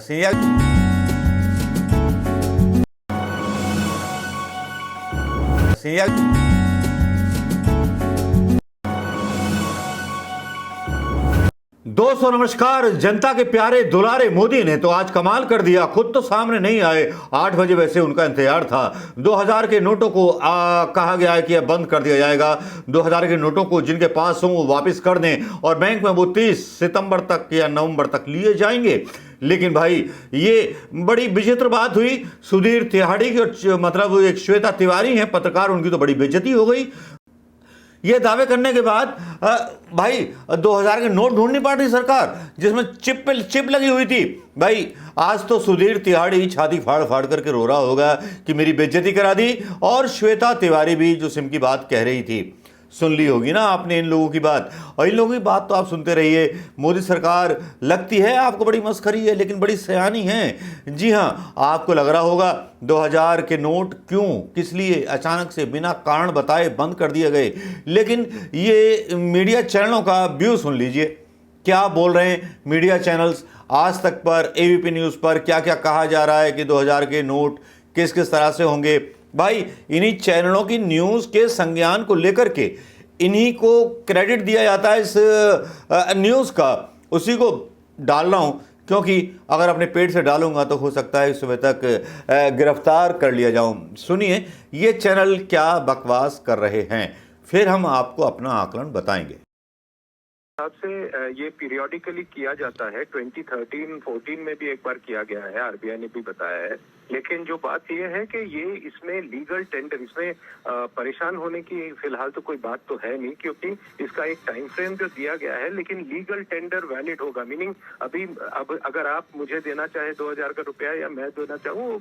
सिंह 200 नमस्कार। जनता के प्यारे दुलारे मोदी ने तो आज कमाल कर दिया, खुद तो सामने नहीं आए। 8 बजे वैसे उनका इंतजार था। 2000 के नोटों को कहा गया है कि अब बंद कर दिया जाएगा। 2000 के नोटों को जिनके पास हों वो वापस कर दें और बैंक में वो 30 सितंबर तक या नवंबर तक लिए जाएंगे। लेकिन भाई ये बड़ी विचित्र बात हुई। सुधीर तिहाड़ी की मतलब एक श्वेता तिवारी हैं पत्रकार, उनकी तो बड़ी बेइज्जती हो गई। ये दावे करने के बाद भाई 2000 के नोट ढूंढ नहीं पा रही सरकार, जिसमें चिप लगी हुई थी। भाई आज तो सुधीर तिहाड़ी छाती फाड़ फाड़ करके रो रहा होगा कि मेरी बेइज्जती करा दी। और श्वेता तिवारी भी जो सिम की बात कह रही थी, सुन ली होगी ना आपने इन लोगों की बात। और इन लोगों की बात तो आप सुनते रहिए। मोदी सरकार लगती है आपको बड़ी मस्खरी है, लेकिन बड़ी सयानी है। जी हाँ, आपको लग रहा होगा 2000 के नोट क्यों, किस लिए अचानक से बिना कारण बताए बंद कर दिए गए। लेकिन ये मीडिया चैनलों का व्यू सुन लीजिए, क्या बोल रहे हैं मीडिया चैनल्स। आज तक पर, एबीपी न्यूज़ पर क्या क्या कहा जा रहा है कि 2000 के नोट किस किस तरह से होंगे। भाई इन्हीं चैनलों की न्यूज़ के संज्ञान को लेकर के इन्हीं को क्रेडिट दिया जाता है इस न्यूज़ का, उसी को डाल रहा हूँ। क्योंकि अगर अपने पेट से डालूंगा तो हो सकता है इस सुबह तक गिरफ्तार कर लिया जाऊं। सुनिए ये चैनल क्या बकवास कर रहे हैं, फिर हम आपको अपना आकलन बताएंगे। हिसाब से ये पीरियोडिकली किया जाता है। 2013-14 में भी एक बार किया गया है, आरबीआई ने भी बताया है। लेकिन जो बात ये है कि ये इसमें लीगल टेंडर, इसमें परेशान होने की फिलहाल तो कोई बात तो है नहीं, क्योंकि इसका एक टाइम फ्रेम जो दिया गया है। लेकिन लीगल टेंडर वैलिड होगा, मीनिंग अब अगर आप मुझे देना चाहे 2000 का रुपया या मैं देना चाहूँ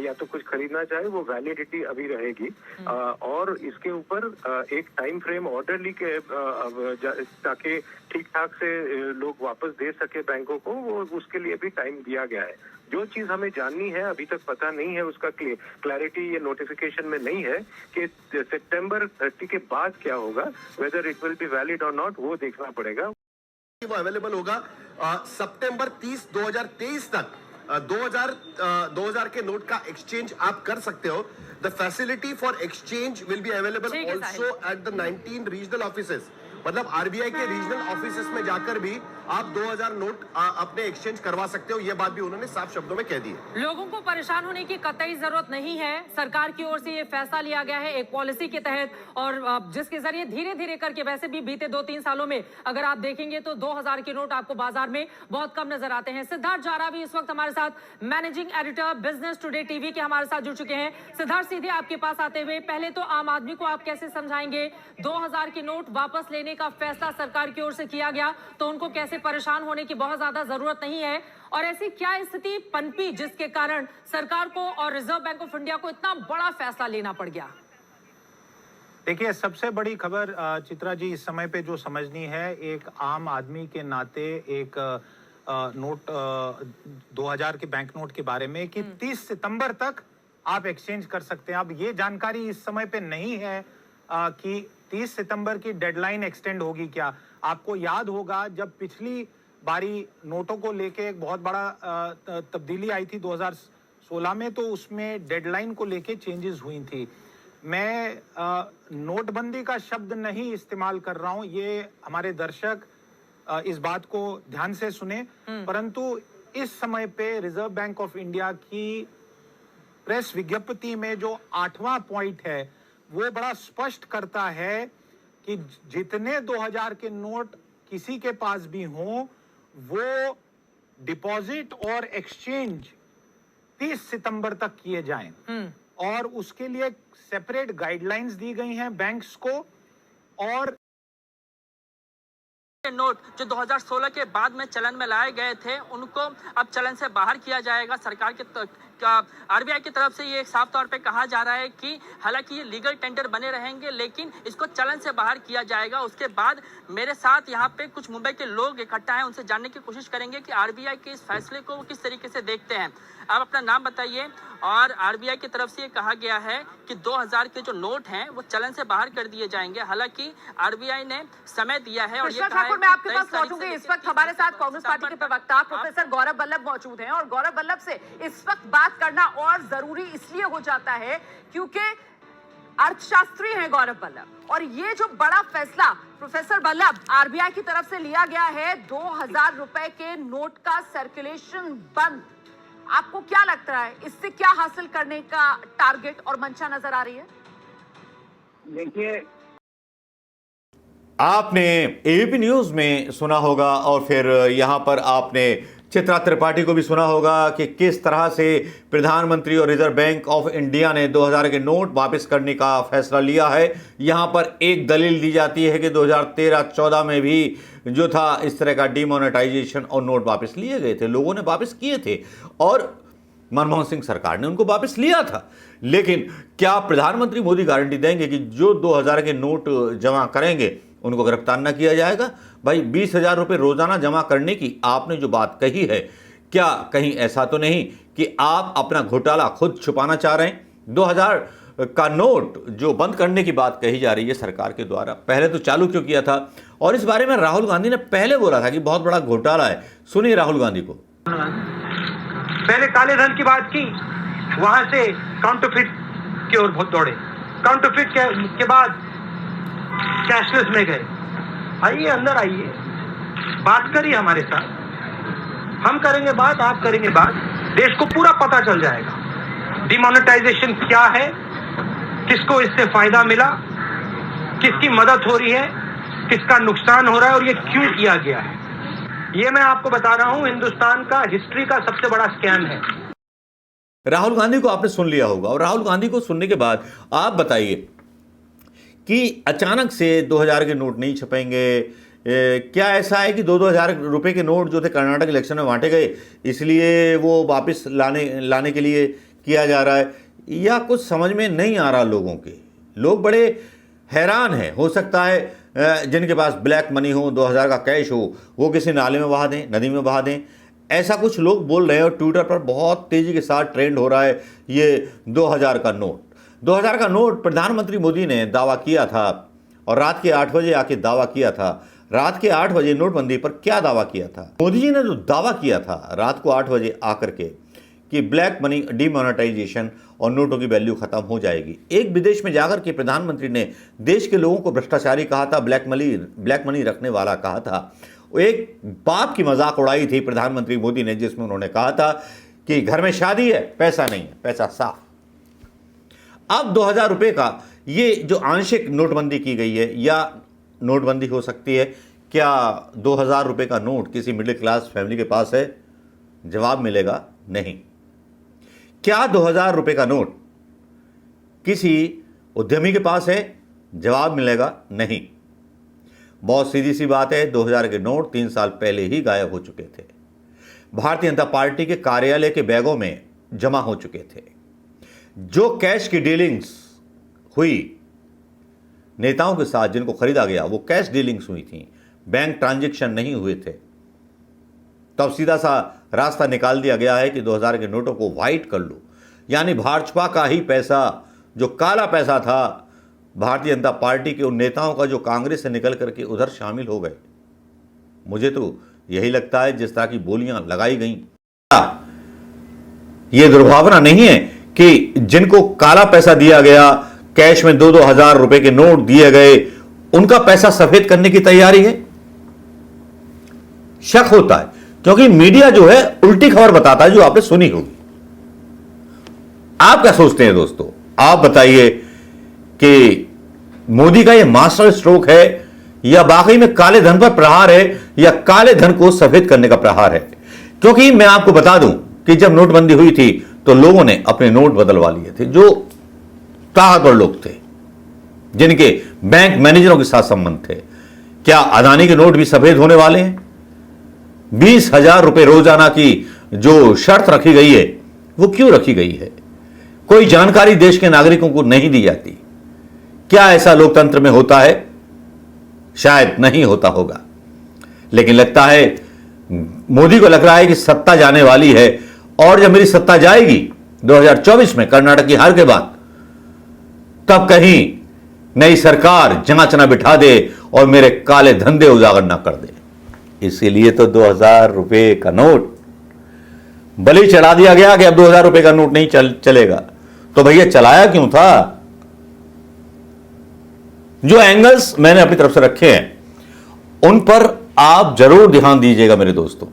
या तो कुछ खरीदना चाहे, वो वैलिडिटी अभी रहेगी। और इसके ऊपर एक टाइम फ्रेम ऑर्डरली के ताकि ठीक ठाक से लोग वापस दे सके बैंकों को, वो उसके लिए भी टाइम दिया गया है। जो चीज हमें जाननी है, अभी तक पता नहीं है, उसका क्लैरिटी ये नोटिफिकेशन में नहीं है कि सितंबर 30 के बाद क्या होगा, whether it will be valid और नॉट, वो देखना पड़ेगा। वो अवेलेबल होगा सितंबर 30 2023 तक। 2000 के नोट का एक्सचेंज आप कर सकते हो। The facility for exchange will be available also at the 19 regional offices. मतलब आरबीआई के रीजनल ऑफिसेस में जाकर भी आप 2000 नोट अपने एक्सचेंज करवा सकते हो। ये बात भी उन्होंने साफ शब्दों में कह दी है। लोगों को परेशान होने की कतई जरूरत नहीं है। सरकार की ओर से ये फैसला लिया गया है एक पॉलिसी के तहत, और जिसके जरिए धीरे धीरे करके, वैसे भी बीते 2-3 सालों में अगर आप देखेंगे तो 2000 के नोट आपको बाजार में बहुत कम नजर आते हैं। सिद्धार्थ जारा भी इस वक्त हमारे साथ managing editor business today TV के हमारे साथ जुड़ चुके हैं। सिद्धार्थ, सीधे आपके पास आते हुए, पहले तो आम आदमी को आप कैसे समझाएंगे 2000 के नोट वापस लेने का फैसला सरकार की ओर से किया गया, तो उनको कैसे परेशान होने की बहुत ज्यादा जरूरत नहीं है, और ऐसी क्या स्थिति पनपी जिसके कारण सरकार को और रिजर्व बैंक ऑफ इंडिया को इतना बड़ा फैसला लेना पड़ गया? देखिए, सबसे बड़ी खबर चित्रा जी इस समय पे जो समझनी है, एक आम आदमी के नाते, एक नोट 2000 के बैंक नोट के बारे में कि 30 सितंबर तक आप एक्सचेंज कर सकते हैं। अब ये जानकारी इस समय पे नहीं है कि 30 सितंबर की डेडलाइन एक्सटेंड होगी क्या। आपको याद होगा जब पिछली बारी नोटों को लेके एक बहुत बड़ा तब्दीली आई थी 2016 में, तो उसमें डेडलाइन को लेके चेंजेस हुई थी। मैं नोटबंदी का शब्द नहीं इस्तेमाल कर रहा हूं, ये हमारे दर्शक इस बात को ध्यान से सुने। परंतु इस समय पे रिजर्व बैंक ऑफ इंडिया की प्रेस विज्ञप्ति में जो 8वां पॉइंट है वो बड़ा स्पष्ट करता है कि जितने 2000 के नोट किसी के पास भी हों, वो डिपॉजिट और एक्सचेंज 30 सितंबर तक किए जाएं। और उसके लिए सेपरेट गाइडलाइंस दी गई हैं बैंक्स को। और नोट जो 2016 के बाद में चलन में लाए गए थे, उनको अब चलन से बाहर किया जाएगा। सरकार के आरबीआई की तरफ से ये साफ तौर पे कहा जा रहा है कि हालांकि ये लीगल टेंडर बने रहेंगे, लेकिन इसको चलन से बाहर किया जाएगा। उसके बाद मेरे साथ यहाँ पे कुछ मुंबई के लोग इकट्ठा हैं, उनसे जानने की कोशिश करेंगे कि आरबीआई के इस फैसले को वो किस तरीके से देखते हैं। आप अपना नाम बताइए और आरबीआई की तरफ से ये कहा गया है कि 2000 के जो नोट हैं वो चलन से बाहर कर दिए जाएंगे। हालांकि आरबीआई ने समय दिया है और ये कृष्णा कहा है ठाकुर, कि मैं आपके 23 पास तारीख पहुंचूंगी। से इस वक्त हमारे साथ कांग्रेस पार्टी के प्रवक्ता प्रोफेसर गौरव वल्लभ मौजूद हैं और गौरव वल्लभ से इस वक्त बात करना और जरूरी इसलिए हो जाता है क्योंकि अर्थशास्त्री हैं गौरव वल्लभ, और ये जो बड़ा फैसला प्रोफेसर वल्लभ आरबीआई की तरफ से लिया गया है 2000 रुपए के नोट का सर्कुलेशन बंद, आपको क्या लगता है इससे क्या हासिल करने का टारगेट और मंशा नजर आ रही है? देखिए, आपने एबीपी न्यूज में सुना होगा और फिर यहां पर आपने चित्रा त्रिपाठी को भी सुना होगा कि किस तरह से प्रधानमंत्री और रिजर्व बैंक ऑफ इंडिया ने 2000 के नोट वापस करने का फैसला लिया है। यहां पर एक दलील दी जाती है कि 2013-14 में भी जो था इस तरह का डिमोनेटाइजेशन और नोट वापस लिए गए थे, लोगों ने वापस किए थे और मनमोहन सिंह सरकार ने उनको वापस लिया था। लेकिन क्या प्रधानमंत्री मोदी गारंटी देंगे कि जो 2000 के नोट जमा करेंगे उनको गिरफ्तार न किया जाएगा? भाई 20,000 रुपये रोजाना जमा करने की आपने जो बात कही है, क्या कहीं ऐसा तो नहीं कि आप अपना घोटाला खुद छुपाना चाह रहे हैं? 2000 का नोट जो बंद करने की बात कही जा रही है सरकार के द्वारा, पहले तो चालू क्यों किया था? और इस बारे में राहुल गांधी ने पहले बोला था कि बहुत बड़ा घोटाला है। सुनिए राहुल गांधी को। पहले काले धन की बात की, वहां से काउंटरफिट की ओर बहुत दौड़े, काउंटरफिट के बाद कैशलेस में गए। आइए अंदर आइए, बात करिए हमारे साथ, हम करेंगे बात, आप करेंगे बात, देश को पूरा पता चल जाएगा डिमोनेटाइजेशन क्या है, किसको इससे फायदा मिला, किसकी मदद हो रही है, किसका नुकसान हो रहा है और ये क्यों किया गया है। ये मैं आपको बता रहा हूं, हिंदुस्तान का हिस्ट्री का सबसे बड़ा स्कैम है। राहुल गांधी को आपने सुन लिया होगा और राहुल गांधी को सुनने के बाद आप बताइए कि अचानक से 2000 के नोट नहीं छपेंगे। क्या ऐसा है कि 2-2 हज़ार रुपए के नोट जो थे कर्नाटक इलेक्शन में बांटे गए इसलिए वो वापस लाने के लिए किया जा रहा है, या कुछ समझ में नहीं आ रहा लोगों के? लोग बड़े हैरान हैं। हो सकता है जिनके पास ब्लैक मनी हो, 2000 का कैश हो, वो किसी नाले में बहा दें, नदी में बहा दें, ऐसा कुछ लोग बोल रहे हैं और ट्विटर पर बहुत तेज़ी के साथ ट्रेंड हो रहा है ये 2000 का नोट। 2000 का नोट प्रधानमंत्री मोदी ने दावा किया था और रात के 8 बजे आके दावा किया था। रात के 8 बजे नोटबंदी पर क्या दावा किया था? मोदी जी ने जो दावा किया था रात को 8 बजे आकर के कि ब्लैक मनी डिमोनेटाइजेशन और नोटों की वैल्यू खत्म हो जाएगी। एक विदेश में जाकर के प्रधानमंत्री ने देश के लोगों को भ्रष्टाचारी कहा था, ब्लैक मनी रखने वाला कहा था। एक बात की मजाक उड़ाई थी प्रधानमंत्री मोदी ने, जिसमें उन्होंने कहा था कि घर में शादी है, पैसा नहीं है, पैसा साफ। अब 2000 रुपये का ये जो आंशिक नोटबंदी की गई है या नोटबंदी हो सकती है, क्या 2000 रुपये का नोट किसी मिडिल क्लास फैमिली के पास है? जवाब मिलेगा नहीं। क्या 2000 रुपये का नोट किसी उद्यमी के पास है? जवाब मिलेगा नहीं। बहुत सीधी सी बात है, 2000 के नोट 3 साल पहले ही गायब हो चुके थे, भारतीय जनता पार्टी के कार्यालय के बैगों में जमा हो चुके थे। जो कैश की डीलिंग्स हुई नेताओं के साथ जिनको खरीदा गया, वो कैश डीलिंग्स हुई थी, बैंक ट्रांजैक्शन नहीं हुए थे। तब सीधा सा रास्ता निकाल दिया गया है कि 2000 के नोटों को वाइट कर लो, यानी भाजपा का ही पैसा, जो काला पैसा था भारतीय जनता पार्टी के उन नेताओं का जो कांग्रेस से निकल करके उधर शामिल हो गए। मुझे तो यही लगता है जिस तरह की बोलियां लगाई गई, ये दुर्भावना नहीं है कि जिनको काला पैसा दिया गया, कैश में 2-2 हज़ार रुपए के नोट दिए गए, उनका पैसा सफेद करने की तैयारी है? शक होता है क्योंकि मीडिया जो है उल्टी खबर बताता है जो आपने सुनी होगी। आप क्या सोचते हैं दोस्तों? आप बताइए कि मोदी का यह मास्टर स्ट्रोक है या वाकई में काले धन पर प्रहार है या काले धन को सफेद करने का प्रहार है? क्योंकि मैं आपको बता दूं कि जब नोटबंदी हुई थी तो लोगों ने अपने नोट बदलवा लिए थे, जो ताकतवर लोग थे, जिनके बैंक मैनेजरों के साथ संबंध थे। क्या अदानी के नोट भी सफेद होने वाले हैं? 20,000 रुपए रोजाना की जो शर्त रखी गई है वो क्यों रखी गई है? कोई जानकारी देश के नागरिकों को नहीं दी जाती। क्या ऐसा लोकतंत्र में होता है? शायद नहीं होता होगा, लेकिन लगता है मोदी को लग रहा है कि सत्ता जाने वाली है और जब मेरी सत्ता जाएगी 2024 में कर्नाटक की हार के बाद, तब कहीं नई सरकार जांच ना बिठा दे और मेरे काले धंधे उजागर ना कर दे। इसीलिए तो 2000 रुपए का नोट बलि चढ़ा दिया गया कि अब 2000 रुपए का नोट नहीं चलेगा। तो भैया चलाया क्यों था? जो एंगल्स मैंने अपनी तरफ से रखे हैं उन पर आप जरूर ध्यान दीजिएगा मेरे दोस्तों,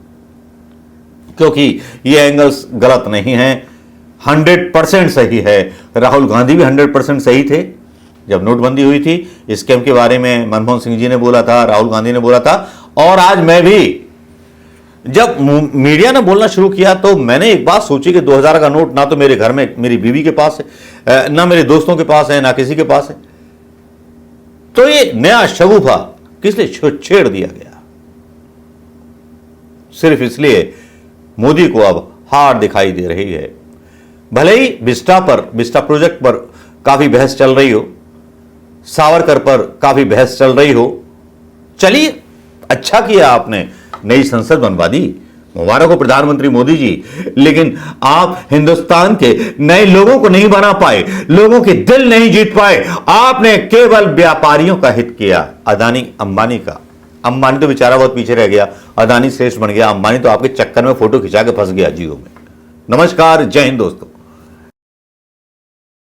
क्योंकि ये एंगल्स गलत नहीं हैं, 100% सही है। राहुल गांधी भी 100% सही थे जब नोटबंदी हुई थी। स्कैम के बारे में मनमोहन सिंह जी ने बोला था, राहुल गांधी ने बोला था, और आज मैं भी जब मीडिया ने बोलना शुरू किया तो मैंने एक बात सोची कि 2000 का नोट ना तो मेरे घर में मेरी बीवी के पास है, ना मेरे दोस्तों के पास है, ना किसी के पास है। तो ये नया शगुफा किस लिए छेड़ दिया गया? सिर्फ इसलिए मोदी को अब हार दिखाई दे रही है। भले ही विस्टा प्रोजेक्ट पर काफी बहस चल रही हो, सावरकर पर काफी बहस चल रही हो, चलिए अच्छा किया आपने नई संसद बनवा दी, मुबारक हो प्रधानमंत्री मोदी जी। लेकिन आप हिंदुस्तान के नए लोगों को नहीं बना पाए, लोगों के दिल नहीं जीत पाए। आपने केवल व्यापारियों का हित किया, अदानी अंबानी का। अंबानी तो बेचारा बहुत पीछे रह गया, अदानी श्रेष्ठ बन गया, अंबानी तो आपके चक्कर में फोटो खिंचा के फंस गया जियो में। नमस्कार, जय हिंद दोस्तों।